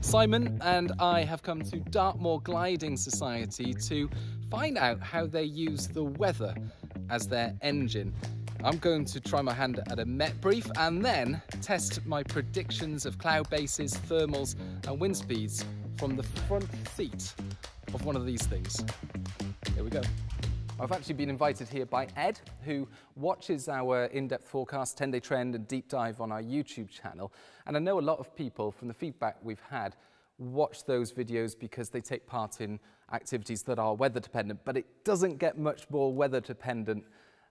Simon and I have come to Dartmoor Gliding Society to find out how they use the weather as their engine. I'm going to try my hand at a Met brief and then test my predictions of cloud bases, thermals and wind speeds from the front seat of one of these things. Here we go. I've actually been invited here by Ed, who watches our in-depth forecast, 10-day trend and deep dive on our YouTube channel. And I know a lot of people, from the feedback we've had, watch those videos because they take part in activities that are weather dependent, but it doesn't get much more weather dependent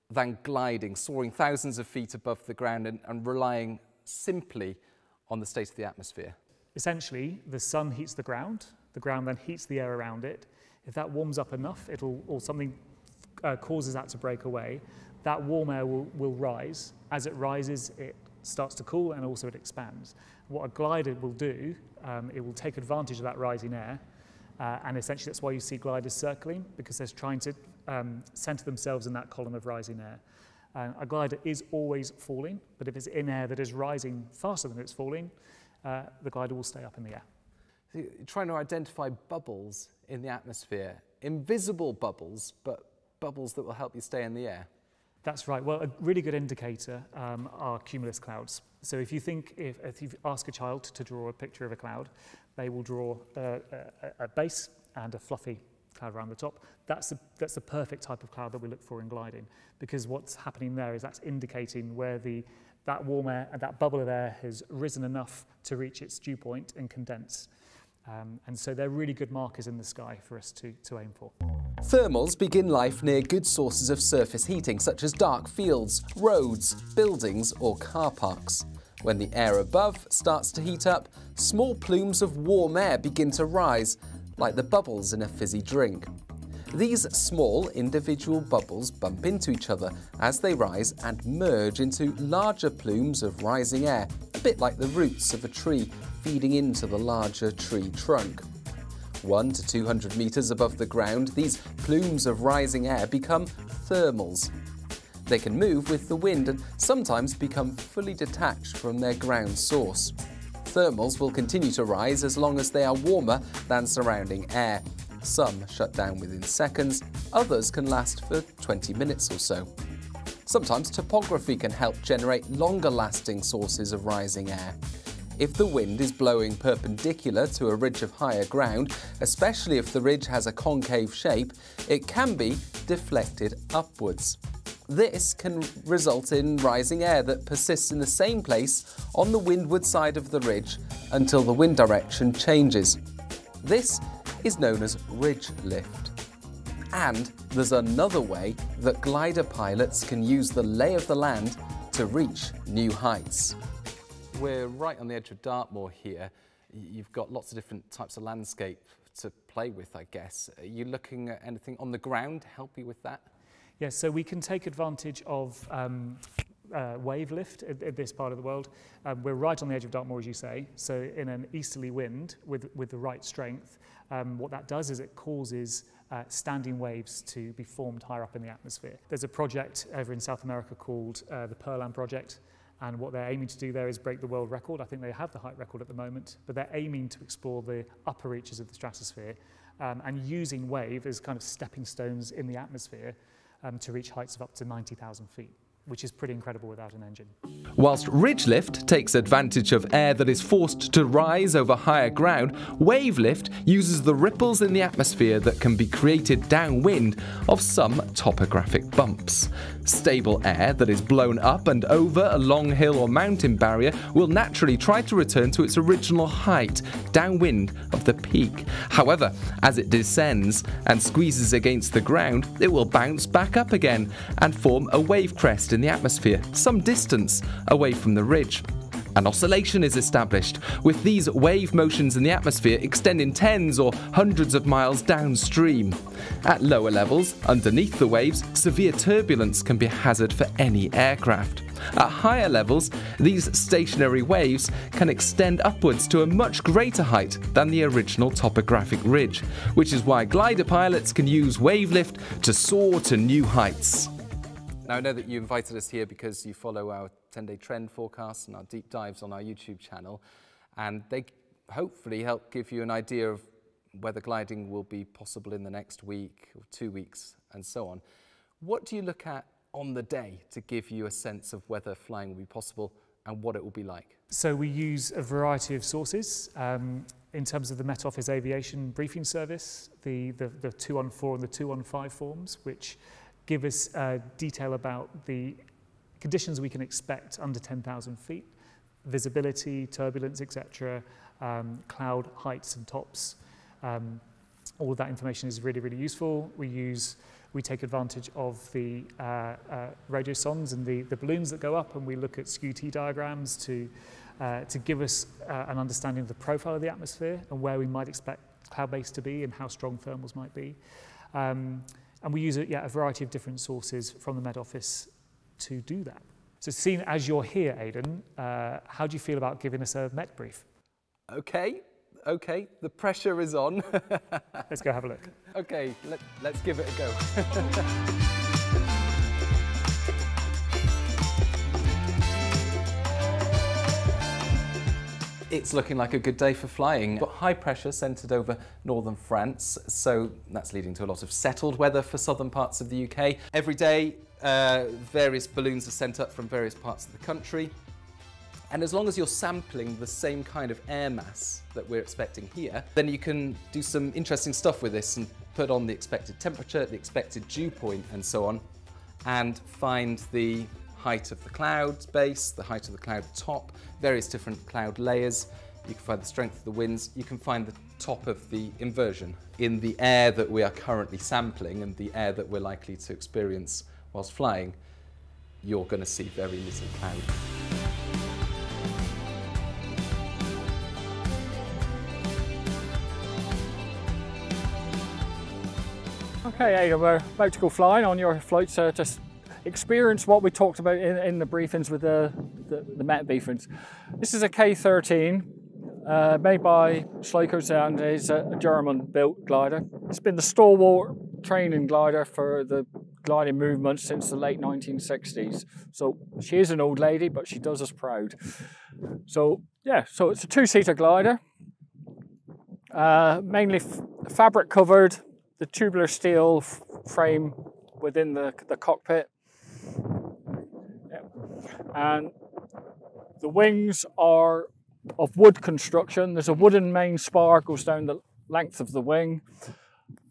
than gliding, soaring thousands of feet above the ground and relying simply on the state of the atmosphere. Essentially, the sun heats the ground then heats the air around it. If that warms up enough, or something causes that to break away, that warm air will rise. As it rises, it starts to cool and also it expands. What a glider will do, it will take advantage of that rising air, and essentially that's why you see gliders circling, because they're trying to center themselves in that column of rising air. A glider is always falling, but if it's in air that is rising faster than it's falling, the glider will stay up in the air. So you're trying to identify bubbles in the atmosphere, invisible bubbles, but bubbles that will help you stay in the air. That's right. Well, a really good indicator are cumulus clouds. So if you ask a child to draw a picture of a cloud, they will draw a base and a fluffy cloud around the top. That's the perfect type of cloud that we look for in gliding, because what's happening there is that's indicating where that warm air and that bubble of air has risen enough to reach its dew point and condense. And so they're really good markers in the sky for us to aim for. Thermals begin life near good sources of surface heating, such as dark fields, roads, buildings or car parks. When the air above starts to heat up, small plumes of warm air begin to rise, like the bubbles in a fizzy drink. These small individual bubbles bump into each other as they rise and merge into larger plumes of rising air, a bit like the roots of a tree feeding into the larger tree trunk. 100 to 200 metres above the ground, these plumes of rising air become thermals. They can move with the wind and sometimes become fully detached from their ground source. Thermals will continue to rise as long as they are warmer than surrounding air. Some shut down within seconds, others can last for 20 minutes or so. Sometimes topography can help generate longer-lasting sources of rising air. If the wind is blowing perpendicular to a ridge of higher ground, especially if the ridge has a concave shape, it can be deflected upwards. This can result in rising air that persists in the same place on the windward side of the ridge until the wind direction changes. This is known as ridge lift. And there's another way that glider pilots can use the lay of the land to reach new heights. We're right on the edge of Dartmoor here. You've got lots of different types of landscape to play with, I guess. Are you looking at anything on the ground to help you with that? Yes, so we can take advantage of wave lift at this part of the world. We're right on the edge of Dartmoor, as you say, so in an easterly wind with the right strength, what that does is it causes standing waves to be formed higher up in the atmosphere. There's a project over in South America called the Pearland Project, and what they're aiming to do there is break the world record. I think they have the height record at the moment, but they're aiming to explore the upper reaches of the stratosphere and using wave as kind of stepping stones in the atmosphere to reach heights of up to 90,000 feet, which is pretty incredible without an engine. Whilst ridge lift takes advantage of air that is forced to rise over higher ground, wave lift uses the ripples in the atmosphere that can be created downwind of some topographic bumps. Stable air that is blown up and over a long hill or mountain barrier will naturally try to return to its original height, downwind of the peak. However, as it descends and squeezes against the ground, it will bounce back up again and form a wave crest in the atmosphere, some distance away from the ridge. An oscillation is established, with these wave motions in the atmosphere extending tens or hundreds of miles downstream. At lower levels, underneath the waves, severe turbulence can be a hazard for any aircraft. At higher levels, these stationary waves can extend upwards to a much greater height than the original topographic ridge, which is why glider pilots can use wave lift to soar to new heights. Now, I know that you invited us here because you follow our 10-day trend forecasts and our deep dives on our YouTube channel, and they hopefully help give you an idea of whether gliding will be possible in the next week or 2 weeks and so on. What do you look at on the day to give you a sense of whether flying will be possible and what it will be like? So we use a variety of sources. In terms of the Met Office Aviation Briefing Service, the 214 and the 215 forms, which give us detail about the conditions we can expect under 10,000 feet, visibility, turbulence, etc., cloud heights and tops. All of that information is really, really useful. We take advantage of the radiosondes and the balloons that go up, and we look at skew-T diagrams to give us an understanding of the profile of the atmosphere and where we might expect cloud base to be and how strong thermals might be. And we use a variety of different sources from the Met Office to do that. So seeing as you're here, Aidan, how do you feel about giving us a Met brief? Okay, the pressure is on. Let's go have a look. Okay, let's give it a go. It's looking like a good day for flying. We've got high pressure centred over northern France, so that's leading to a lot of settled weather for southern parts of the UK. Every day, various balloons are sent up from various parts of the country. And as long as you're sampling the same kind of air mass that we're expecting here, then you can do some interesting stuff with this and put on the expected temperature, the expected dew point, and so on, and find the height of the cloud base, the height of the cloud top, various different cloud layers. You can find the strength of the winds. You can find the top of the inversion in the air that we are currently sampling and the air that we're likely to experience whilst flying. You're going to see very little cloud. Okay, Aidan, we're about to go flying on your flight, so just experience what we talked about in the briefings with the Met briefings. This is a K-13 made by Schleichers, and is a German-built glider. It's been the stalwart training glider for the gliding movement since the late 1960s. So she is an old lady, but she does us proud. So yeah, so it's a two-seater glider, mainly fabric covered. The tubular steel frame within the cockpit. Yeah. And the wings are of wood construction. There's a wooden main spar goes down the length of the wing.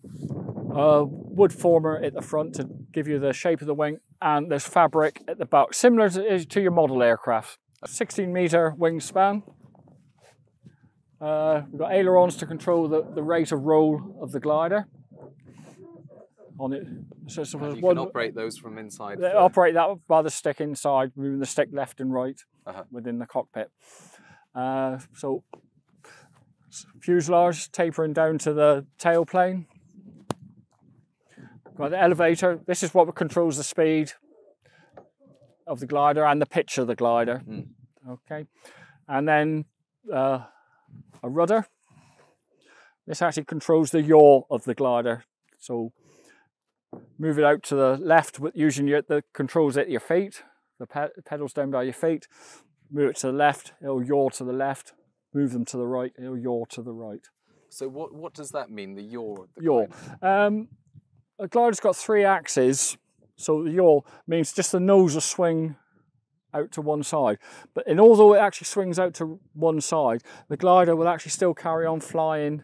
Wood former at the front to give you the shape of the wing, and there's fabric at the back, similar to your model aircraft. A 16-meter wingspan. We've got ailerons to control the rate of roll of the glider. On it, so you can operate those from inside. They operate that by the stick inside, moving the stick left and right within the cockpit. So fuselage tapering down to the tailplane. Got the elevator. This is what controls the speed of the glider and the pitch of the glider. Okay, and then a rudder. This actually controls the yaw of the glider. So move it out to the left with using the controls at your feet, the pedals down by your feet. Move it to the left, it'll yaw to the left. Move them to the right, it'll yaw to the right. So what does that mean, the yaw? Yaw. A glider's got 3 axes, so the yaw means just the nose will swing out to one side. But although it actually swings out to one side, the glider will actually still carry on flying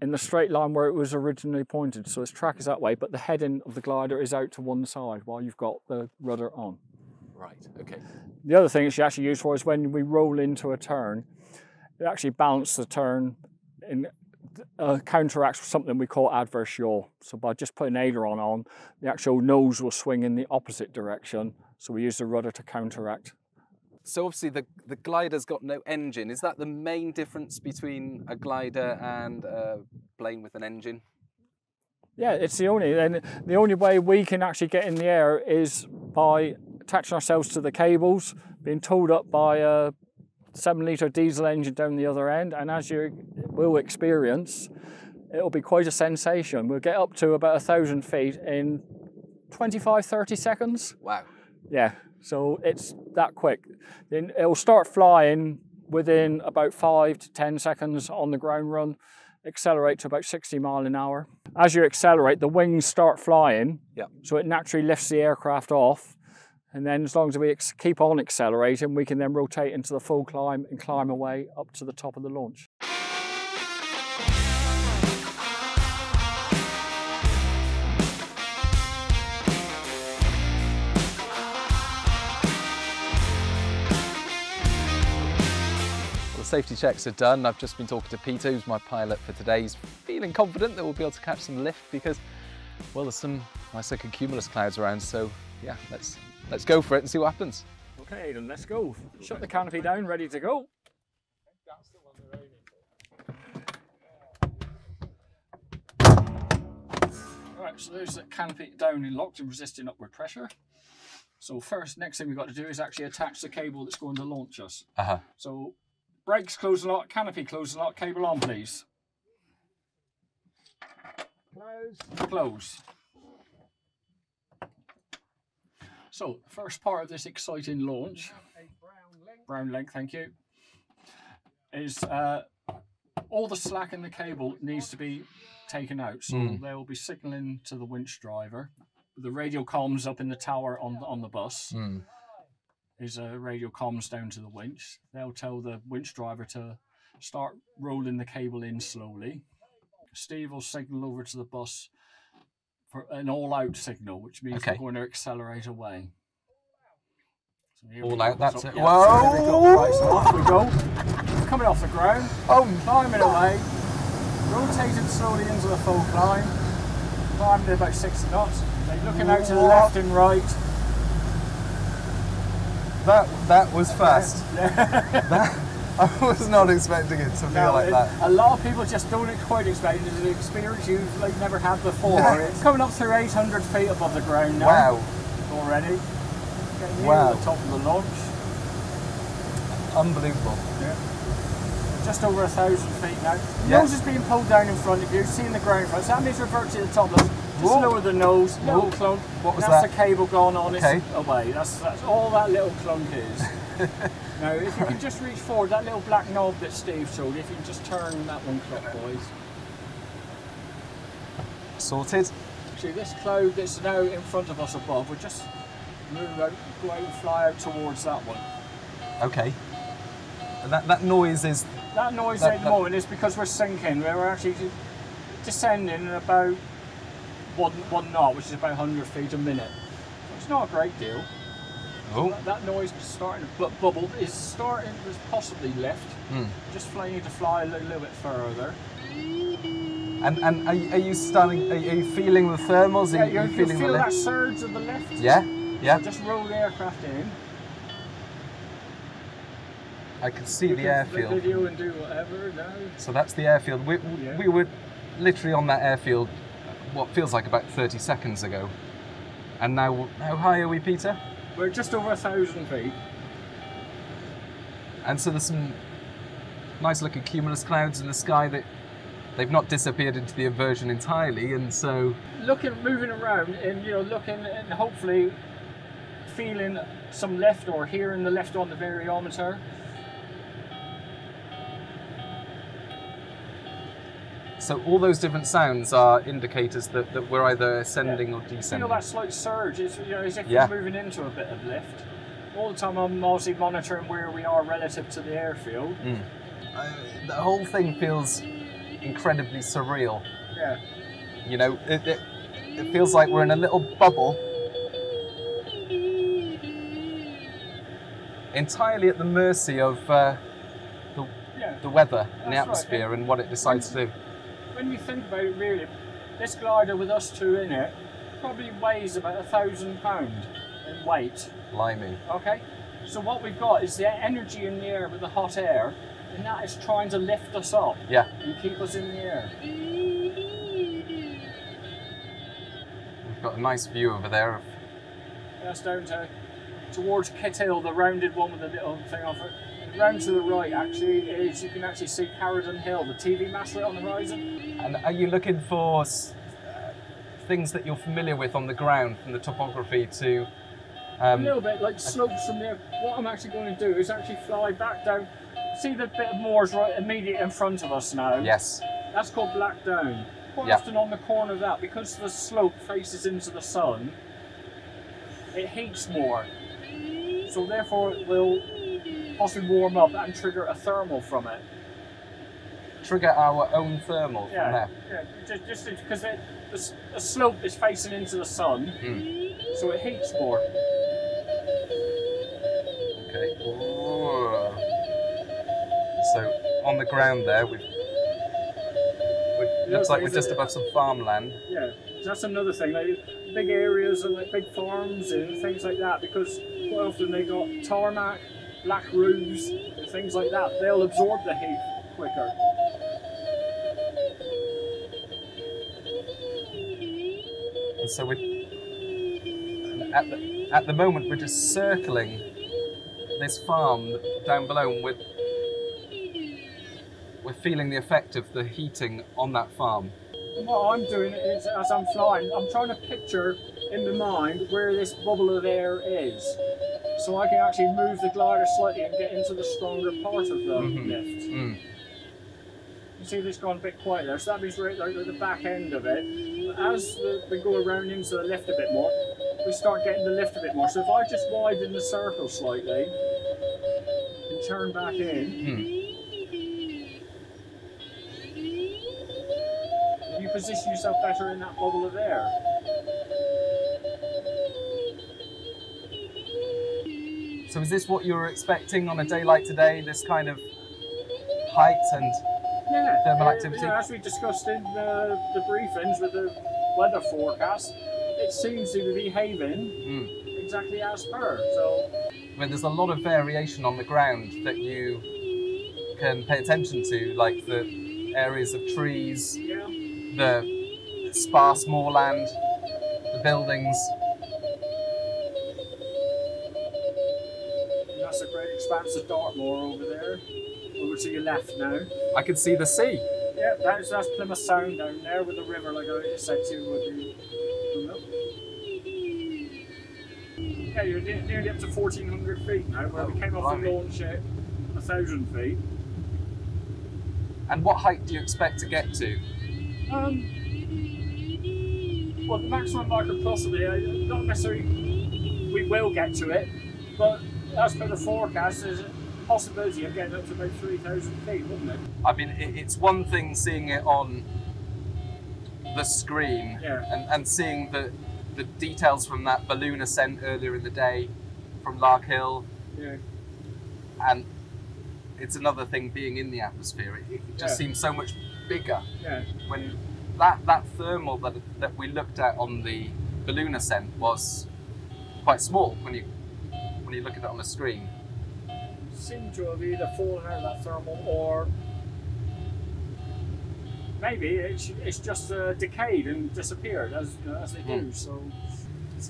in the straight line where it was originally pointed. So its track is that way, but the heading of the glider is out to one side while you've got the rudder on. Right, okay. The other thing it's actually used for is when we roll into a turn, it actually balances the turn and counteracts something we call adverse yaw. So by just putting aileron on, the actual nose will swing in the opposite direction. So we use the rudder to counteract. So obviously the glider's got no engine. Is that the main difference between a glider and a plane with an engine? Yeah, it's the only way we can actually get in the air is by attaching ourselves to the cables, being towed up by a 7-litre diesel engine down the other end, and as you will experience, it'll be quite a sensation. We'll get up to about 1,000 feet in 25-30 seconds. Wow. Yeah. So it's that quick. Then it'll start flying within about 5 to 10 seconds on the ground run, accelerate to about 60 miles an hour. As you accelerate, the wings start flying, so it naturally lifts the aircraft off. And then as long as we keep on accelerating, we can then rotate into the full climb and climb away up to the top of the launch. Safety checks are done. I've just been talking to Peter, who's my pilot for today. He's feeling confident that we'll be able to catch some lift because, well, there's some nice looking cumulus clouds around. So yeah, let's go for it and see what happens. Okay, then let's go. Shut the canopy down, ready to go. Right, so there's the canopy down and locked and resisting upward pressure. So next thing we've got to do is actually attach the cable that's going to launch us. So brakes close and lock, canopy close and lock, cable on please. Close. So, first part of this exciting launch, brown link, thank you, is all the slack in the cable needs to be taken out. So they'll be signalling to the winch driver. The radio comms up in the tower on the bus. Is radio comms down to the winch. They'll tell the winch driver to start rolling the cable in slowly. Steve will signal over to the bus for an all-out signal, which means we're going to accelerate away. So all out, that's it. Yeah, whoa! So right, so off we go. Coming off the ground, climbing away, rotating slowly into the full climb, climbing at about 60 knots, looking out to the left and right. That was fast. I was not expecting it to feel like that. A lot of people just don't quite expect it. It's an experience you've never had before. It's coming up through 800 feet above the ground now. Wow. Already. Getting near the top of the launch. Unbelievable. Yeah. Just over 1,000 feet now. Nose is being pulled down in front of you, seeing the ground front. So that means revert to the top. Just lower the nose, little clunk. What was that's that? The cable gone on its away. That's all that little clunk is. Now, if you can just reach forward, that little black knob that Steve showed, if you can just turn that one clockwise. Sorted. See, this cloud that's now in front of us above, we'll just move out, go out and fly out towards that one. Okay. And that noise is... That noise at the moment is because we're sinking. We're actually descending at about one knot, which is about 100 feet a minute. So it's not a great deal. So that noise is starting to bubble, is starting to possibly lift. Just flying to fly a little bit further. And are you starting? Are you feeling the thermals? Yeah, you feeling feel that surge of the lift. Yeah, yeah. So just roll the aircraft in. I can see the airfield. Video and do whatever now. So that's the airfield. We were literally on that airfield, what feels like about 30 seconds ago. And now, how high are we, Peter? We're just over 1,000 feet. And so there's some nice looking cumulus clouds in the sky that they've not disappeared into the inversion entirely, and so moving around and looking and hopefully feeling some lift or hearing the lift on the variometer. So all those different sounds are indicators that we're either ascending or descending. That slight surge is as if we're moving into a bit of lift. All the time I'm obviously monitoring where we are relative to the airfield. The whole thing feels incredibly surreal. Yeah. It feels like we're in a little bubble, entirely at the mercy of the weather and the atmosphere and what it decides to do. When you think about it, really, this glider with us two in it probably weighs about 1,000 pounds in weight. Blimey. Okay? So what we've got is the energy in the air with the hot air, and that is trying to lift us up and keep us in the air. We've got a nice view over there. That's down towards Kit Hill, the rounded one with the little thing off it. Round to the right, actually, is you can actually see Carradon Hill, the TV mast right on the horizon. And are you looking for things that you're familiar with on the ground, from the topography to... a little bit, like slopes from there. What I'm actually going to do is actually fly back down See the bit of moors right immediately in front of us now? Yes. That's called Black Down. Quite often on the corner of that, because the slope faces into the sun, it heats more. So therefore it will possibly warm up and trigger a thermal from it. Trigger our own thermal from there? Yeah, just because the slope is facing into the sun, so it heats more. Okay. Ooh. So on the ground there, looks like we're just above some farmland. Yeah, that's another thing. Like big areas and like big farms and things like that, because quite often they got tarmac, black roofs, and things like that. They'll absorb the heat quicker. And so at the moment we're just circling this farm down below, and we're feeling the effect of the heating on that farm. And what I'm doing is, as I'm flying, I'm trying to picture in my mind where this bubble of air is, so I can actually move the glider slightly and get into the stronger part of the lift. You see this gone a bit quiet there, so that means we're at the back end of it. As we go around into the lift a bit more, we start getting the lift a bit more. So if I just widen the circle slightly and turn back in, you position yourself better in that bubble of air. So is this what you were expecting on a day like today, this kind of height and thermal activity? Yeah, as we discussed in the briefings with the weather forecast, it seems to be behaving exactly as per. So, I mean, there's a lot of variation on the ground that you can pay attention to, like the areas of trees, the sparse moorland, the buildings. And that's a great expanse of Dartmoor over there. Over to your left now. I can see the sea. Yeah, that's Plymouth Sound down there with the river, like I said to you would be. Yeah, you're nearly up to 1,400 feet now, where we came off the launch at 1,000 feet. And what height do you expect to get to? Well, the maximum I could possibly, not necessarily we will get to it, but as per the forecast, there's a possibility of getting up to about 3,000 feet, wouldn't it? I mean, it's one thing seeing it on the screen and seeing the details from that balloon ascent earlier in the day from Lark Hill. Yeah. And it's another thing being in the atmosphere. It just seems so much bigger. Yeah. When that thermal that we looked at on the balloon ascent was quite small when you look at it on the screen. Seem to have either fallen out of that thermal, or maybe it's just decayed and disappeared as they do. So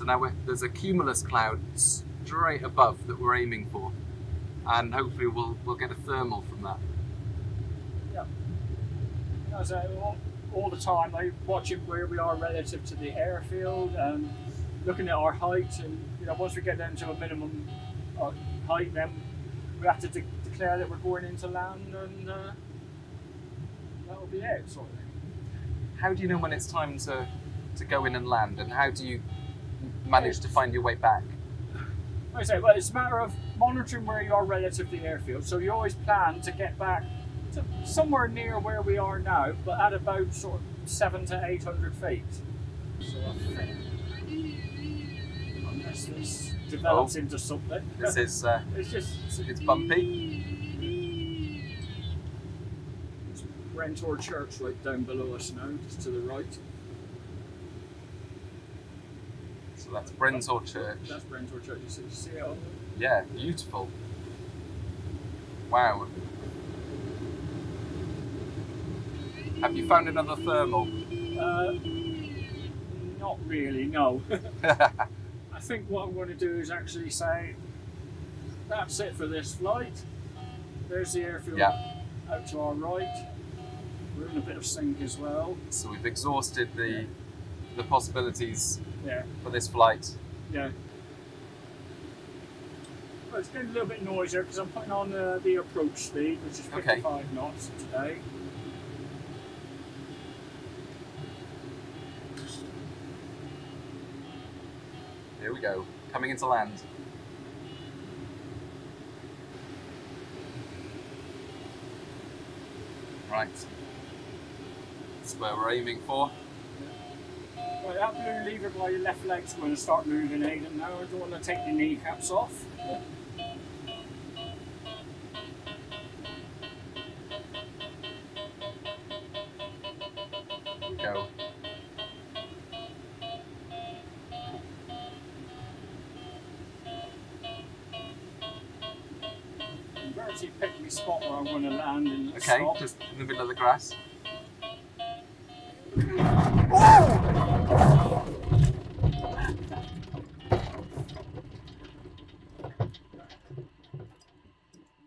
now there's a cumulus cloud straight above that we're aiming for, and hopefully we'll get a thermal from that. Yeah. As all the time, like watching where we are relative to the airfield and looking at our height, and once we get down to a minimum height, then we have to declare that we're going into land, and that'll be it, sort of thing. How do you know when it's time to go in and land, and how do you manage to find your way back? Like I say, well, it's a matter of monitoring where you are relative to the airfield. So you always plan to get back to somewhere near where we are now, but at about sort of 700 to 800 feet. So I think, unless this develops into something. This is it's bumpy. It's Presenter Church right down below us now, just to the right. So that's Presenter Church. That's Presenter Church. You see it on there? Yeah, beautiful. Wow. Have you found another thermal? Not really, no. I think what I'm going to do is actually say, that's it for this flight. There's the airfield out to our right. We're in a bit of sync as well. So we've exhausted the possibilities for this flight. Yeah. it's getting a little bit noisier because I'm putting on the approach speed, which is 55 knots today. Here we go, coming into land. Right, that's where we're aiming for. Right, that blue lever by your left leg's going to start moving, Aidan. Now I don't want to take the kneecaps off. Go. I've actually picked my spot where I'm going to land and Okay, stop. just in the middle of the grass.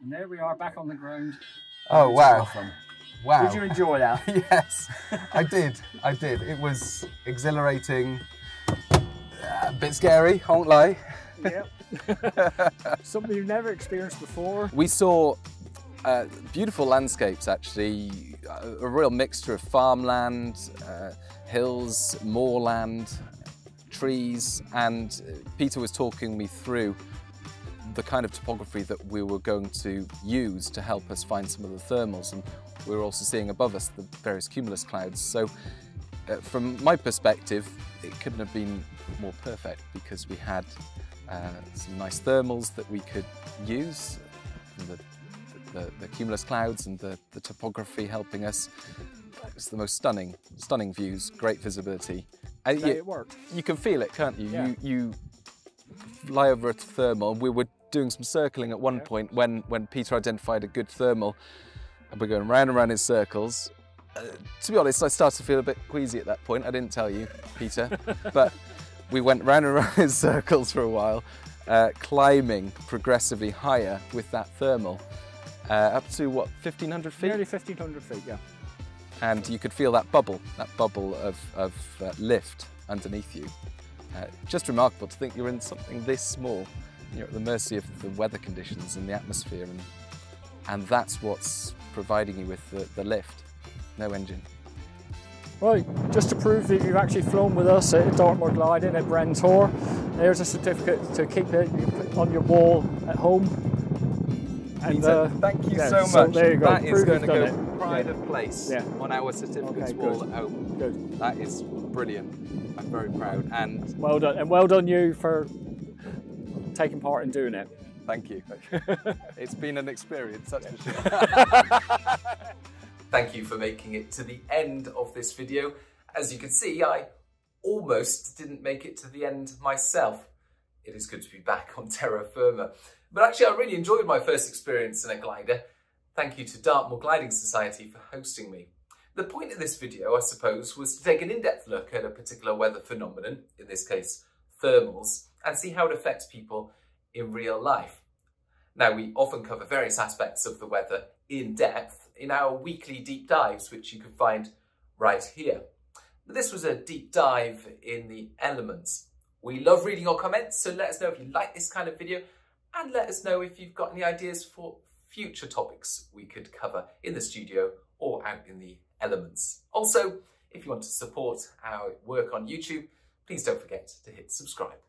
And there we are, back on the ground. Oh wow! Wow! Did you enjoy that? Yes, I did. I did. It was exhilarating, a bit scary. I won't lie. Yep. Something you've never experienced before. We saw beautiful landscapes, actually, a real mixture of farmland, hills, moorland, trees, and Peter was talking me through the kind of topography that we were going to use to help us find some of the thermals, and we were also seeing above us the various cumulus clouds. So from my perspective, it couldn't have been more perfect because we had some nice thermals that we could use, from the cumulus clouds and the topography helping us. It's the most stunning views, great visibility. And It worked. You can feel it, can't you? Yeah. You fly over a thermal. We were doing some circling at one point when Peter identified a good thermal, and we're going round and round in circles. To be honest, I started to feel a bit queasy at that point. I didn't tell you, Peter, but we went round and round in circles for a while, climbing progressively higher with that thermal, up to what, 1,500 feet? Nearly 1,500 feet, yeah. And you could feel that bubble of lift underneath you. Just remarkable to think you're in something this small. You're at the mercy of the weather conditions and the atmosphere, and that's what's providing you with the lift. No engine. Right, just to prove that you've actually flown with us at Dartmoor Gliding at Bren Tor, there's a certificate to keep it you put on your wall at home. And Peter, thank you so much. There you go. That is going to go it. pride of place on our certificates Okay, wall good. at home. Good. That is brilliant. I'm very proud, and Well done, and well done you for taking part in doing it. thank you. It's been an experience, that's for sure. Thank you for making it to the end of this video. As you can see, I almost didn't make it to the end myself. It is good to be back on terra firma. But actually, I really enjoyed my first experience in a glider. Thank you to Dartmoor Gliding Society for hosting me. The point of this video, I suppose, was to take an in-depth look at a particular weather phenomenon, in this case, thermals, and see how it affects people in real life. Now, we often cover various aspects of the weather in depth in our weekly deep dives, which you can find right here. But this was a deep dive in the elements. We love reading your comments, so let us know if you like this kind of video, and let us know if you've got any ideas for future topics we could cover in the studio or out in the elements. Also, if you want to support our work on YouTube, please don't forget to hit subscribe.